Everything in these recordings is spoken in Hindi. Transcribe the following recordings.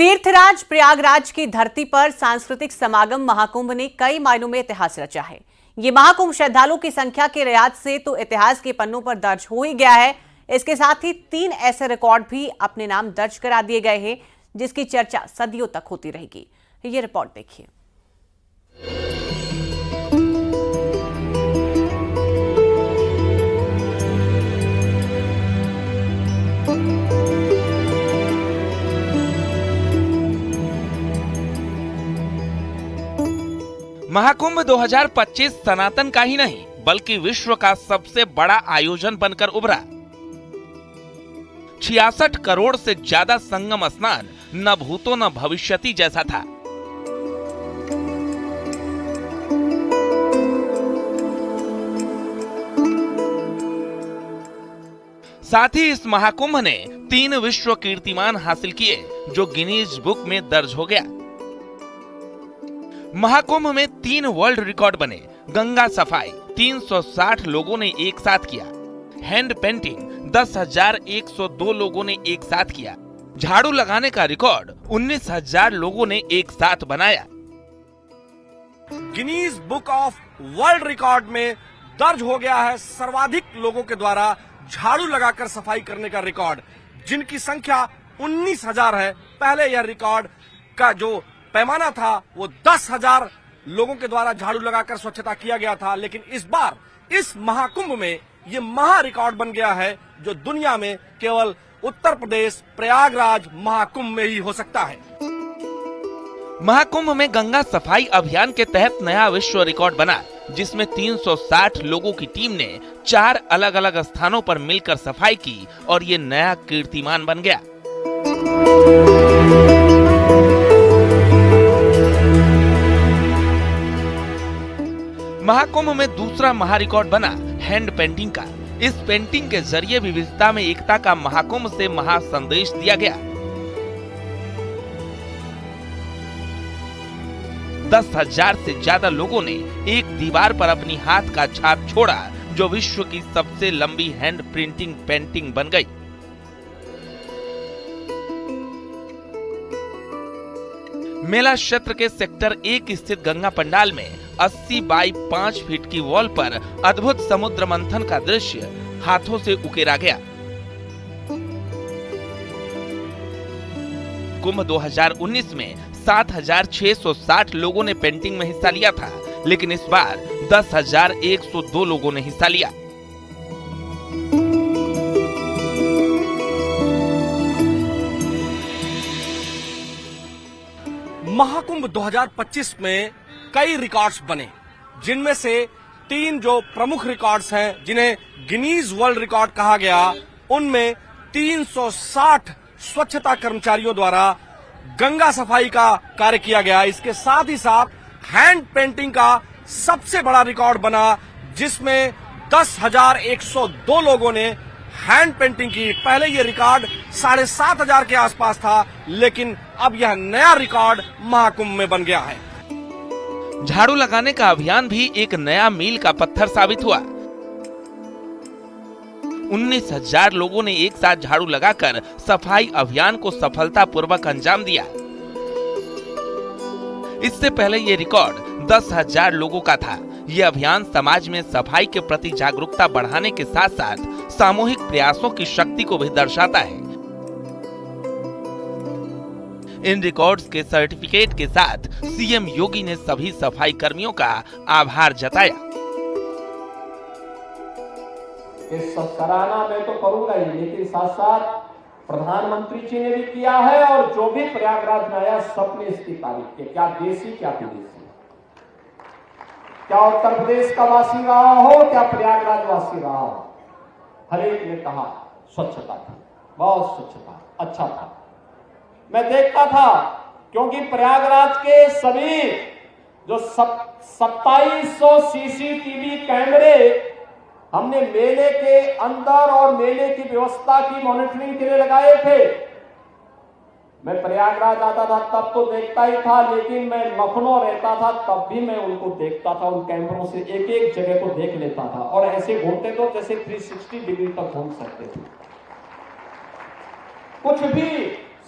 तीर्थराज प्रयागराज की धरती पर सांस्कृतिक समागम महाकुंभ ने कई मायनों में इतिहास रचा है। ये महाकुंभ श्रद्धालुओं की संख्या के लिहाज से तो इतिहास के पन्नों पर दर्ज हो ही गया है। इसके साथ ही 3 ऐसे रिकॉर्ड भी अपने नाम दर्ज करा दिए गए हैं, जिसकी चर्चा सदियों तक होती रहेगी। ये रिपोर्ट देखिए। महाकुंभ 2025 सनातन का ही नहीं बल्कि विश्व का सबसे बड़ा आयोजन बनकर उभरा। 66 करोड़ से ज्यादा संगम स्नान न भूतो न भविष्यति जैसा था। साथ ही इस महाकुंभ ने 3 विश्व कीर्तिमान हासिल किए, जो गिनीज बुक में दर्ज हो गया। महाकुंभ में 3 वर्ल्ड रिकॉर्ड बने। गंगा सफाई 360 लोगों ने एक साथ किया। हैंड पेंटिंग 10,102 लोगों ने एक साथ किया। झाड़ू लगाने का रिकॉर्ड 19,000 लोगों ने एक साथ बनाया। Guinness book of world record में दर्ज हो गया है सर्वाधिक लोगों के द्वारा झाड़ू लगाकर सफाई करने का रिकॉर्ड, जिनकी संख्या 19,000 है। पहले यह रिकॉर्ड का जो पैमाना था वो 10,000 लोगों के द्वारा झाड़ू लगाकर स्वच्छता किया गया था, लेकिन इस बार इस महाकुंभ में ये महा रिकॉर्ड बन गया है, जो दुनिया में केवल उत्तर प्रदेश प्रयागराज महाकुंभ में ही हो सकता है। महाकुंभ में गंगा सफाई अभियान के तहत नया विश्व रिकॉर्ड बना, जिसमें 360 लोगों की टीम ने 4 अलग अलग स्थानों पर मिलकर सफाई की और ये नया कीर्तिमान बन गया। महाकुंभ में दूसरा महा रिकॉर्ड बना हैंड पेंटिंग का। इस पेंटिंग के जरिए विविधता में एकता का महाकुंभ से महा संदेश दिया गया। 10,000 से ज्यादा लोगों ने एक दीवार पर अपनी हाथ का छाप छोड़ा, जो विश्व की सबसे लंबी हैंड प्रिंटिंग पेंटिंग बन गई। मेला क्षेत्र के सेक्टर 1 स्थित गंगा पंडाल में 80 बाई 5 फीट की वॉल पर अद्भुत समुद्र मंथन का दृश्य हाथों से उकेरा गया। कुंभ 2019 में 7,660 लोगों ने पेंटिंग में हिस्सा लिया था, लेकिन इस बार 10,102 लोगों ने हिस्सा लिया। महाकुंभ 2025 में कई रिकॉर्ड्स बने, जिनमें से 3 जो प्रमुख रिकॉर्ड्स हैं, जिन्हें गिनीज वर्ल्ड रिकॉर्ड कहा गया, उनमें 360 स्वच्छता कर्मचारियों द्वारा गंगा सफाई का कार्य किया गया। इसके साथ ही साथ हैंड पेंटिंग का सबसे बड़ा रिकॉर्ड बना, जिसमें 10,102 लोगों ने हैंड पेंटिंग की। पहले यह रिकॉर्ड 7,500 के आसपास था, लेकिन अब यह नया रिकॉर्ड महाकुंभ में बन गया है। झाड़ू लगाने का अभियान भी एक नया मील का पत्थर साबित हुआ। 19,000 लोगों ने एक साथ झाड़ू लगाकर सफाई अभियान को सफलतापूर्वक अंजाम दिया। इससे पहले ये रिकॉर्ड 10,000 लोगों का था। ये अभियान समाज में सफाई के प्रति जागरूकता बढ़ाने के साथ साथ सामूहिक प्रयासों की शक्ति को भी दर्शाता है। इन रिकॉर्ड्स के सर्टिफिकेट के साथ सीएम योगी ने सभी सफाई कर्मियों का आभार जताया। इस सराहना मैं तो करूंगा ही, लेकिन साथ साथ प्रधानमंत्री जी ने भी किया है, और जो भी प्रयागराज में आया सबने इसकी तारीफ की। क्या देसी क्या विदेशी, क्या उत्तर प्रदेश का वासी रहा हो, क्या प्रयागराज वासी रहा हो, हर एक ने कहा स्वच्छता थी, बहुत स्वच्छता, अच्छा था। मैं देखता था, क्योंकि प्रयागराज के सभी जो 2700 सीसीटीवी कैमरे हमने मेले के अंदर और मेले की व्यवस्था की मॉनिटरिंग के लिए लगाए थे। मैं प्रयागराज आता था तब तो देखता ही था, लेकिन मैं लखनऊ रहता था तब भी मैं उनको देखता था। उन कैमरों से एक एक जगह को देख लेता था, और ऐसे घूमते तो जैसे 360 डिग्री तक घूम सकते थे। कुछ भी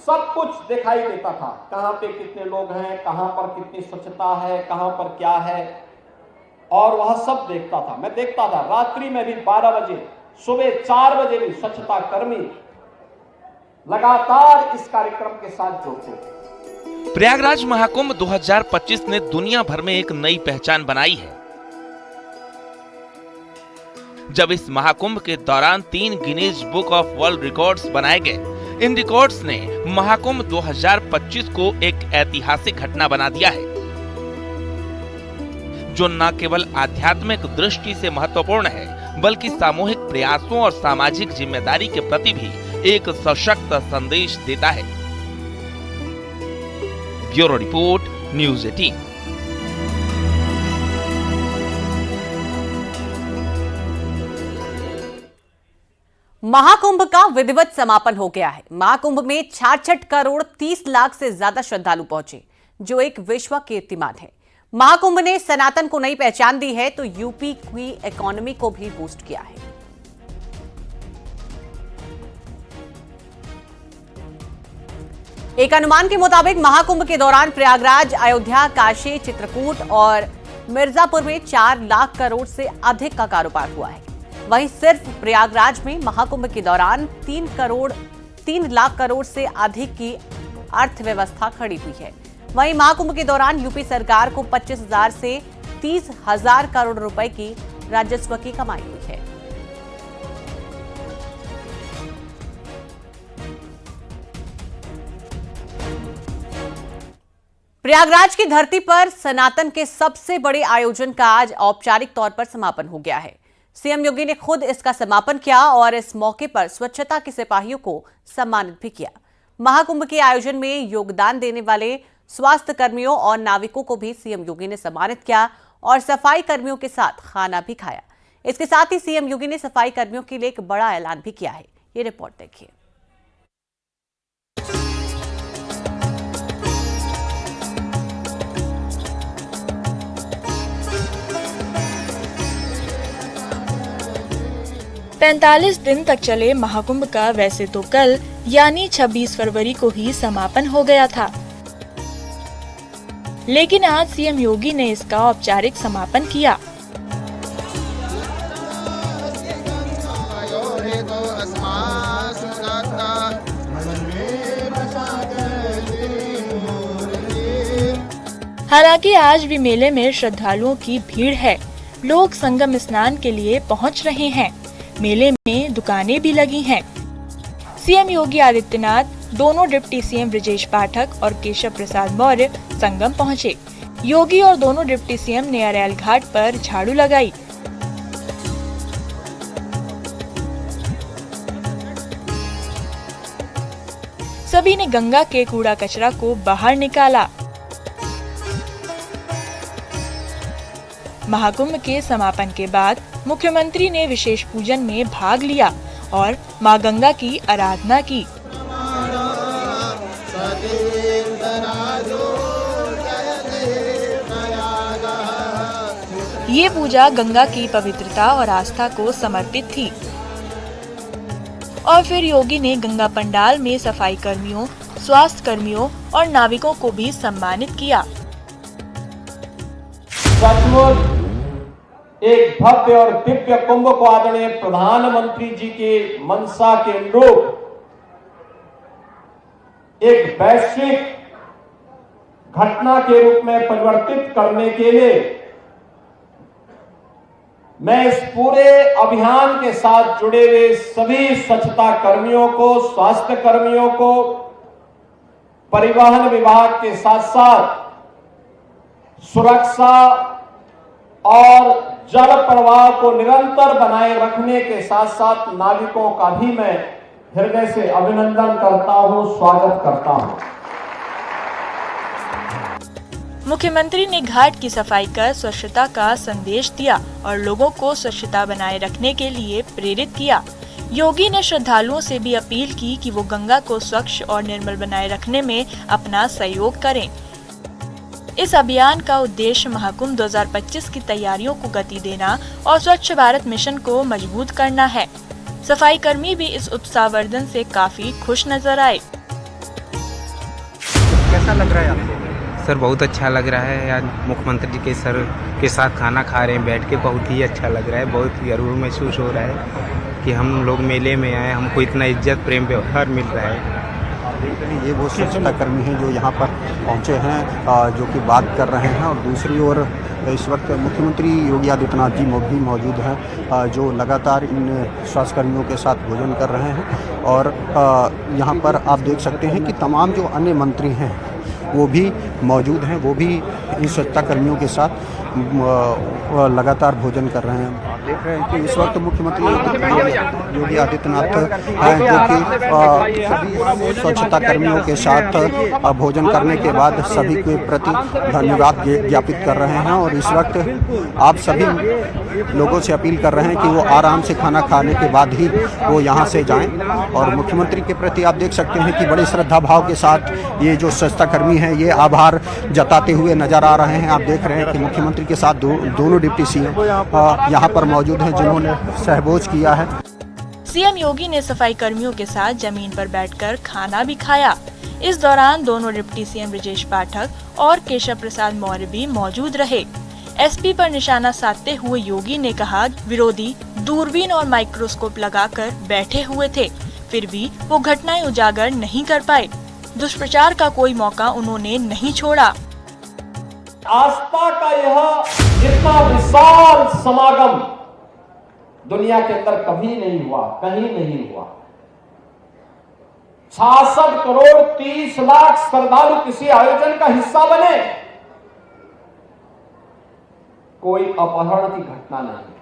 सब कुछ दिखाई देता था, कहां पे कितने लोग हैं, कहां पर कितनी स्वच्छता है, कहां पर क्या है, और वह सब देखता था। मैं देखता था रात्रि में भी 12 बजे, सुबह 4 बजे भी स्वच्छता कर्मी लगातार इस कार्यक्रम के साथ जुड़ते थे। प्रयागराज महाकुंभ 2025 ने दुनिया भर में एक नई पहचान बनाई है। जब इस महाकुंभ के दौरान 3 Guinness book of world records बनाए गए, इन रिकॉर्ड्स ने महाकुंभ 2025 को एक ऐतिहासिक घटना बना दिया है, जो न केवल आध्यात्मिक दृष्टि से महत्वपूर्ण है, बल्कि सामूहिक प्रयासों और सामाजिक जिम्मेदारी के प्रति भी एक सशक्त संदेश देता है। Bureau report, news 18। महाकुंभ का विधिवत समापन हो गया है। महाकुंभ में 66 करोड़ 30 लाख से ज्यादा श्रद्धालु पहुंचे, जो एक विश्व कीर्तिमान है। महाकुंभ ने सनातन को नई पहचान दी है तो यूपी की इकोनॉमी को भी बूस्ट किया है। एक अनुमान के मुताबिक महाकुंभ के दौरान प्रयागराज, अयोध्या, काशी, चित्रकूट और मिर्जापुर में 4 लाख करोड़ से अधिक का कारोबार हुआ है। वहीं सिर्फ प्रयागराज में महाकुंभ के दौरान 3 लाख करोड़ से अधिक की अर्थव्यवस्था खड़ी हुई है। वहीं महाकुंभ के दौरान यूपी सरकार को 25,000 से 30,000 करोड़ रुपए की राजस्व की कमाई हुई है। प्रयागराज की धरती पर सनातन के सबसे बड़े आयोजन का आज औपचारिक तौर पर समापन हो गया है। सीएम योगी ने खुद इसका समापन किया और इस मौके पर स्वच्छता के सिपाहियों को सम्मानित भी किया। महाकुंभ के आयोजन में योगदान देने वाले स्वास्थ्य कर्मियों और नाविकों को भी सीएम योगी ने सम्मानित किया और सफाई कर्मियों के साथ खाना भी खाया। इसके साथ ही सीएम योगी ने सफाई कर्मियों के लिए एक बड़ा ऐलान भी किया है। ये रिपोर्ट देखिए। पैंतालीस दिन तक चले महाकुंभ का वैसे तो कल यानी 26 फरवरी को ही समापन हो गया था, लेकिन आज सीएम योगी ने इसका औपचारिक समापन किया। हालांकि आज भी मेले में श्रद्धालुओं की भीड़ है। लोग संगम स्नान के लिए पहुंच रहे हैं। मेले में दुकानें भी लगी हैं। सीएम योगी आदित्यनाथ, दोनों डिप्टी सीएम ब्रजेश पाठक और केशव प्रसाद मौर्य संगम पहुंचे। योगी और दोनों डिप्टी सीएम ने अरैल घाट पर झाड़ू लगाई। सभी ने गंगा के कूड़ा कचरा को बाहर निकाला। महाकुंभ के समापन के बाद मुख्यमंत्री ने विशेष पूजन में भाग लिया और मां गंगा की आराधना की। ये पूजा गंगा की पवित्रता और आस्था को समर्पित थी। और फिर योगी ने गंगा पंडाल में सफाई कर्मियों, स्वास्थ्य कर्मियों और नाविकों को भी सम्मानित किया। एक भव्य और दिव्य कुंभ को आदरणीय प्रधानमंत्री जी के मंशा के अनुरूप एक वैश्विक घटना के रूप में परिवर्तित करने के लिए मैं इस पूरे अभियान के साथ जुड़े हुए सभी स्वच्छता कर्मियों को, स्वास्थ्य कर्मियों को, परिवहन विभाग के साथ साथ सुरक्षा और जल प्रवाह को निरंतर बनाए रखने के साथ साथ नाविकों का भी मैं हृदय से अभिनंदन करता हूं, स्वागत करता हूं। मुख्यमंत्री ने घाट की सफाई कर स्वच्छता का संदेश दिया और लोगों को स्वच्छता बनाए रखने के लिए प्रेरित किया। योगी ने श्रद्धालुओं से भी अपील की कि वो गंगा को स्वच्छ और निर्मल बनाए रखने में अपना सहयोग करें। इस अभियान का उद्देश्य महाकुंभ 2025 की तैयारियों को गति देना और स्वच्छ भारत मिशन को मजबूत करना है। सफाई कर्मी भी इस उत्साहवर्धन से काफी खुश नजर आए। कैसा लग रहा है आपको? सर बहुत अच्छा लग रहा है। आज मुख्यमंत्री जी के सर के साथ खाना खा रहे हैं बैठ के, बहुत ही अच्छा लग रहा है। बहुत ही गर्व महसूस हो रहा है कि हम लोग मेले में आए, हमको इतना इज्जत प्रेम व्यवहार मिल रहा है। ये वो स्वच्छता कर्मी हैं जो यहाँ पर पहुँचे हैं, जो कि बात कर रहे हैं। और दूसरी ओर इस वक्त मुख्यमंत्री योगी आदित्यनाथ जी भी मौजूद हैं, जो लगातार इन स्वास्थ्यकर्मियों के साथ भोजन कर रहे हैं। और यहाँ पर आप देख सकते हैं कि तमाम जो अन्य मंत्री हैं वो भी मौजूद हैं, वो भी इन स्वच्छता कर्मियों के साथ लगातार भोजन कर रहे हैं। आप देख रहे हैं कि इस वक्त मुख्यमंत्री योगी आदित्यनाथ हैं जो कि सभी स्वच्छता कर्मियों के साथ भोजन करने के बाद सभी के प्रति धन्यवाद ज्ञापित कर रहे हैं। और इस वक्त आप सभी लोगों से अपील कर रहे हैं कि वो आराम से खाना खाने के बाद ही वो यहाँ से जाएं। और मुख्यमंत्री के प्रति आप देख सकते हैं कि बड़ी श्रद्धा भाव के साथ ये जो स्वच्छता कर्मी हैं ये आभार जताते हुए नजर आ रहे हैं। आप देख रहे हैं कि मुख्यमंत्री के साथ दोनों डिप्टी सीएम यहाँ पर मौजूद हैं जिन्होंने सहभोज किया है। सीएम योगी ने सफाई कर्मियों के साथ जमीन पर बैठकर खाना भी खाया। इस दौरान दोनों डिप्टी सीएम ब्रजेश पाठक और केशव प्रसाद मौर्य भी मौजूद रहे। एसपी पर निशाना साधते हुए योगी ने कहा विरोधी दूरबीन और माइक्रोस्कोप लगाकर बैठे हुए थे, फिर भी वो घटनाएं उजागर नहीं कर पाए। दुष्प्रचार का कोई मौका उन्होंने नहीं छोड़ा। आस्था का यह इतना विशाल समागम दुनिया के अंदर कभी नहीं हुआ, कहीं नहीं हुआ। 66 करोड़ 30 लाख श्रद्धालु किसी आयोजन का हिस्सा बने। कोई अपहरण की घटना नहीं,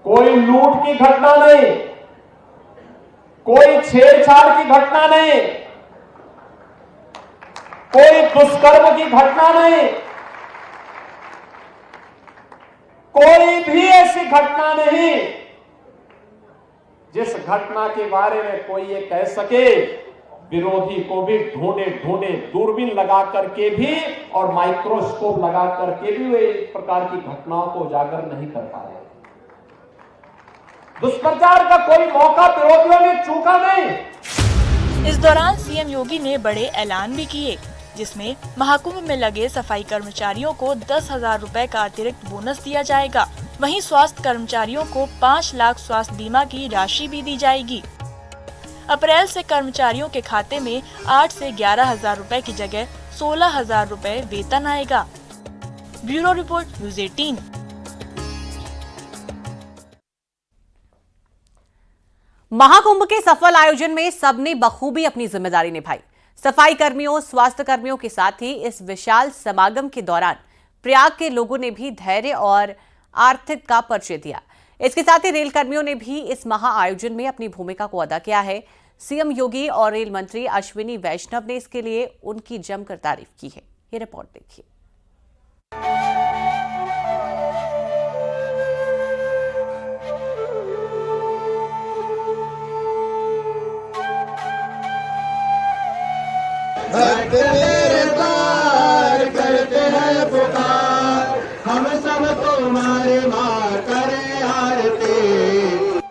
कोई लूट की घटना नहीं, कोई छेड़छाड़ की घटना नहीं, कोई दुष्कर्म की घटना नहीं, कोई भी ऐसी घटना नहीं जिस घटना के बारे में कोई ये कह सके। विरोधी को भी ढूंढे दूरबीन लगा करके भी और माइक्रोस्कोप लगा करके भी वे इस प्रकार की घटनाओं को उजागर नहीं कर पा रहे। दुष्प्रचार का कोई मौका विरोधियों ने चूका नहीं। इस दौरान सीएम योगी ने बड़े ऐलान भी किए, जिसमें महाकुंभ में लगे सफाई कर्मचारियों को 10,000 रुपए का अतिरिक्त बोनस दिया जाएगा। वहीं स्वास्थ्य कर्मचारियों को 5 लाख स्वास्थ्य बीमा की राशि भी दी जाएगी। अप्रैल से कर्मचारियों के खाते में 8 से 11,000 रुपए की जगह 16,000 रुपए वेतन आएगा। Bureau report, news 18। महाकुंभ के सफल आयोजन में सबने बखूबी अपनी जिम्मेदारी निभाई। सफाई कर्मियों, स्वास्थ्य कर्मियों के साथ ही इस विशाल समागम के दौरान प्रयाग के लोगों ने भी धैर्य और आर्थिक का परिचय दिया। इसके साथ ही रेल कर्मियों ने भी इस महा आयोजन में अपनी भूमिका को अदा किया है। सीएम योगी और रेल मंत्री अश्विनी वैष्णव ने इसके लिए उनकी जमकर तारीफ की है। ये रिपोर्ट देखिए। करते हैं पुकार, हम सब तुम्हारे मार करे आरती।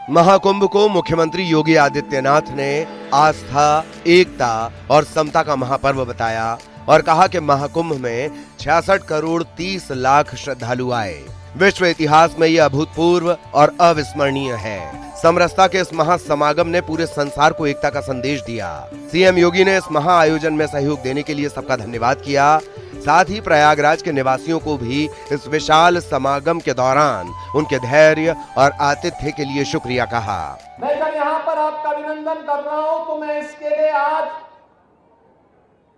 महाकुंभ को मुख्यमंत्री योगी आदित्यनाथ ने आस्था, एकता और समता का महापर्व बताया और कहा कि महाकुंभ में 66 करोड़ 30 लाख श्रद्धालु आए। विश्व इतिहास में यह अभूतपूर्व और अविस्मरणीय है। समरसता के इस महासमागम ने पूरे संसार को एकता का संदेश दिया। सीएम योगी ने इस महा आयोजन में सहयोग देने के लिए सबका धन्यवाद किया। साथ ही प्रयागराज के निवासियों को भी इस विशाल समागम के दौरान उनके धैर्य और आतिथ्य के लिए शुक्रिया कहा। मैं जब यहाँ पर आपका अभिनंदन कर रहा हूँ तो मैं इसके लिए आज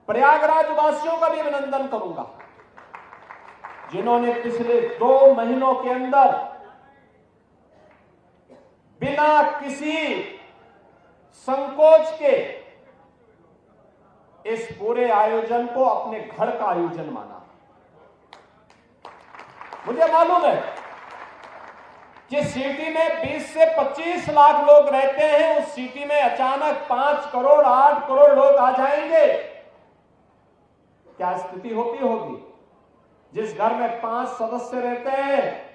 प्रयागराज वासियों का भी अभिनंदन करूंगा, जिन्होंने पिछले 2 महीनों के अंदर बिना किसी संकोच के इस पूरे आयोजन को अपने घर का आयोजन माना। मुझे मालूम है कि सिटी में 20 से 25 लाख लोग रहते हैं, उस सिटी में अचानक 5 करोड़ 8 करोड़ लोग आ जाएंगे, क्या स्थिति होगी। जिस घर में 5 सदस्य रहते हैं,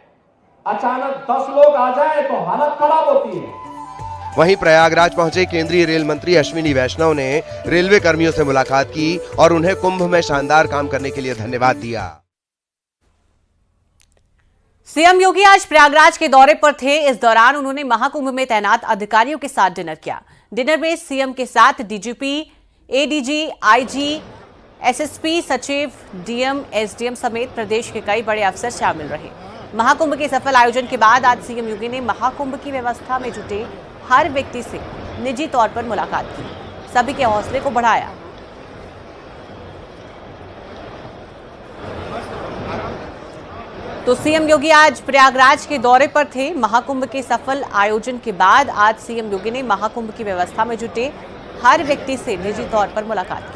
अचानक 10 लोग आ जाए तो हालत खराब होती है। वहीं प्रयागराज पहुंचे केंद्रीय रेल मंत्री अश्विनी वैष्णव ने रेलवे कर्मियों से मुलाकात की और उन्हें कुंभ में शानदार काम करने के लिए धन्यवाद दिया। सीएम योगी आज प्रयागराज के दौरे पर थे। इस दौरान उन्होंने महाकुंभ में तैनात अधिकारियों के साथ डिनर किया। डिनर में सीएम के साथ डीजीपी, एडीजी, आईजी, एसएसपी, सचिव, डीएम, एसडीएम समेत प्रदेश के कई बड़े अफसर शामिल रहे। महाकुंभ के सफल आयोजन के बाद आज सीएम योगी ने महाकुंभ की व्यवस्था में जुटे हर व्यक्ति से निजी तौर पर मुलाकात की, सभी के हौसले को बढ़ाया। तो सीएम योगी आज प्रयागराज के दौरे पर थे। महाकुंभ के सफल आयोजन के बाद आज सीएम योगी ने महाकुंभ की व्यवस्था में जुटे हर व्यक्ति से निजी तौर पर मुलाकात की।